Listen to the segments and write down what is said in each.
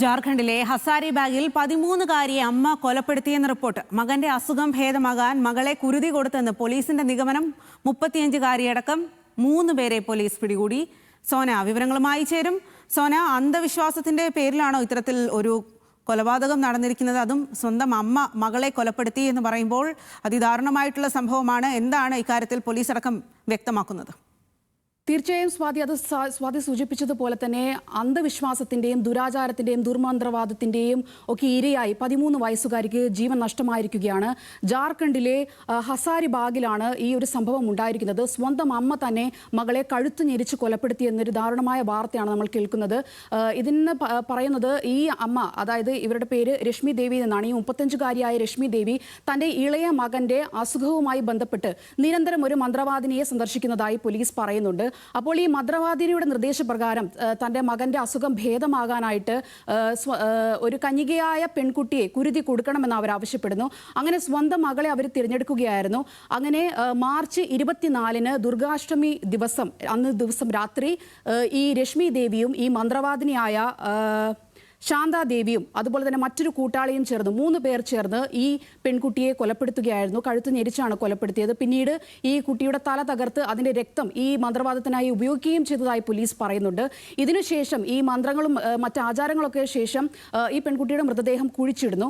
ജാർഖണ്ഡിലെ ഹസാരിബാഗിൽ 13-കാരിയെ അമ്മ കൊലപ്പെടുത്തിയെന്ന റിപ്പോർട്ട്. മകന്റെ അസുഖം ഭേദമാകാൻ മകളെ കുരുതി കൊടുത്തെന്ന് പോലീസിന്റെ നിഗമനം. 35-കാരിയടക്കം 3 പേരെ പോലീസ് പിടികൂടി. സോന വിവരങ്ങളുമായി ചേരും. സോന, അന്ധവിശ്വാസത്തിന്റെ പേരിലാണോ ഇത്തരത്തിൽ ഒരു കൊലപാതകം നടന്നിരിക്കുന്നത്? അതും സ്വന്തം അമ്മ മകളെ കൊലപ്പെടുത്തി എന്ന് പറയുമ്പോൾ അതിദാരുണമായിട്ടുള്ള സംഭവമാണ്. എന്താണ് ഇക്കാര്യത്തിൽ പോലീസ് അടക്കം വ്യക്തമാക്കുന്നത്? തീർച്ചയായും സ്വാതി സൂചിപ്പിച്ചതുപോലെ തന്നെ അന്ധവിശ്വാസത്തിന്റെയും ദുരാചാരത്തിന്റെയും ദുർമന്ത്രവാദത്തിന്റെയും ഒക്കെ ഇരയായി 13 വയസ്സുകാരിക്ക് ജീവൻ നഷ്ടമായിരിക്കുകയാണ്. ജാർഖണ്ഡിലെ ഹസാരിബാഗിലാണ് ഈ ഒരു സംഭവം ഉണ്ടായിരിക്കുന്നത്. സ്വന്തം അമ്മ തന്നെ മകളെ കഴുത്തു ഞെരിച്ച് കൊലപ്പെടുത്തി എന്നൊരു ദാരുണമായ വാർത്തയാണ് നമ്മൾ കേൾക്കുന്നത്. ഇതിന് പറയുന്നത് ഈ അമ്മ, അതായത് ഇവരുടെ പേര് രശ്മി ദേവി എന്നാണ്. ഈ 35-കാരിയായ രശ്മി ദേവി തന്റെ ഇളയ മകന്റെ അസുഖവുമായി ബന്ധപ്പെട്ട് നിരന്തരം ഒരു മന്ത്രവാദിനിയെ സന്ദർശിക്കുന്നതായി പോലീസ് പറയുന്നുണ്ട്. അപ്പോൾ ഈ മന്ത്രവാദിനിയുടെ നിർദ്ദേശപ്രകാരം തന്റെ മകന്റെ അസുഖം ഭേദമാകാനായിട്ട് ഒരു കന്യകയായ പെൺകുട്ടിയെ കുരുതി കൊടുക്കണമെന്ന് അവർ ആവശ്യപ്പെടുന്നു. അങ്ങനെ സ്വന്തം മകളെ അവർ തിരഞ്ഞെടുക്കുകയായിരുന്നു. അങ്ങനെ മാർച്ച് 24-ന് ദുർഗാഷ്ടമി അന്ന് ദിവസം രാത്രി ഈ രശ്മി ദേവിയും ഈ മന്ത്രവാദിനിയായ ശാന്താദേവിയും അതുപോലെ തന്നെ മറ്റൊരു കൂട്ടാളിയും ചേർന്ന് 3 പേർ ചേർന്ന് ഈ പെൺകുട്ടിയെ കൊലപ്പെടുത്തുകയായിരുന്നു. കഴുത്ത് ഞെരിച്ചാണ് കൊലപ്പെടുത്തിയത്. പിന്നീട് ഈ കുട്ടിയുടെ തല തകർത്ത് അതിന്റെ രക്തം ഈ മന്ത്രവാദത്തിനായി ഉപയോഗിക്കുകയും ചെയ്തതായി പോലീസ് പറയുന്നുണ്ട്. ഇതിനുശേഷം ഈ മന്ത്രങ്ങളും മറ്റ് ആചാരങ്ങളൊക്കെ ശേഷം ഈ പെൺകുട്ടിയുടെ മൃതദേഹം കുഴിച്ചിടുന്നു.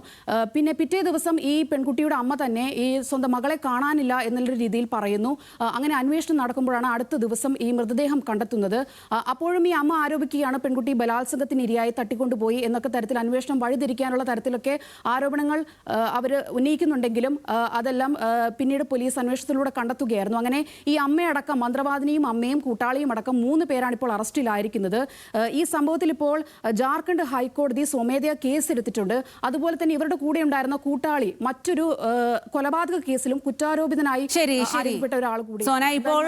പിന്നെ പിറ്റേ ദിവസം ഈ പെൺകുട്ടിയുടെ അമ്മ തന്നെ ഈ സ്വന്തം മകളെ കാണാനില്ല എന്നുള്ള രീതിയിൽ പറയുന്നു. അങ്ങനെ അന്വേഷണം നടക്കുമ്പോഴാണ് അടുത്ത ദിവസം ഈ മൃതദേഹം കണ്ടെത്തുന്നത്. അപ്പോഴും ഈ അമ്മ ആരോപിക്കുകയാണ് പെൺകുട്ടി ബലാത്സംഗത്തിന് ഇരയായി തട്ടിക്കൊണ്ടുപോയി എന്നൊക്കെ തരത്തിൽ അന്വേഷണം വഴിതിരിക്കാനുള്ള തരത്തിലൊക്കെ ആരോപണങ്ങൾ അവർ ഉന്നയിക്കുന്നുണ്ടെങ്കിലും അതെല്ലാം പിന്നീട് പോലീസ് അന്വേഷണത്തിലൂടെ കണ്ടെത്തുകയായിരുന്നു. അങ്ങനെ ഈ അമ്മയടക്കം, മന്ത്രവാദിനിയും അമ്മയും കൂട്ടാളിയും അടക്കം 3 പേരാണ് ഇപ്പോൾ അറസ്റ്റിലായിരിക്കുന്നത്. ഈ സംഭവത്തിൽ ഇപ്പോൾ ജാർഖണ്ഡ് ഹൈക്കോടതി സ്വമേധയാ കേസെടുത്തിട്ടുണ്ട്. അതുപോലെ തന്നെ ഇവരുടെ കൂടെ ഉണ്ടായിരുന്ന കൂട്ടാളി മറ്റൊരു കൊലപാതക കേസിലും കുറ്റാരോപിതനായി ശരി ഒരാൾ കൂടി. സോന, ഇപ്പോൾ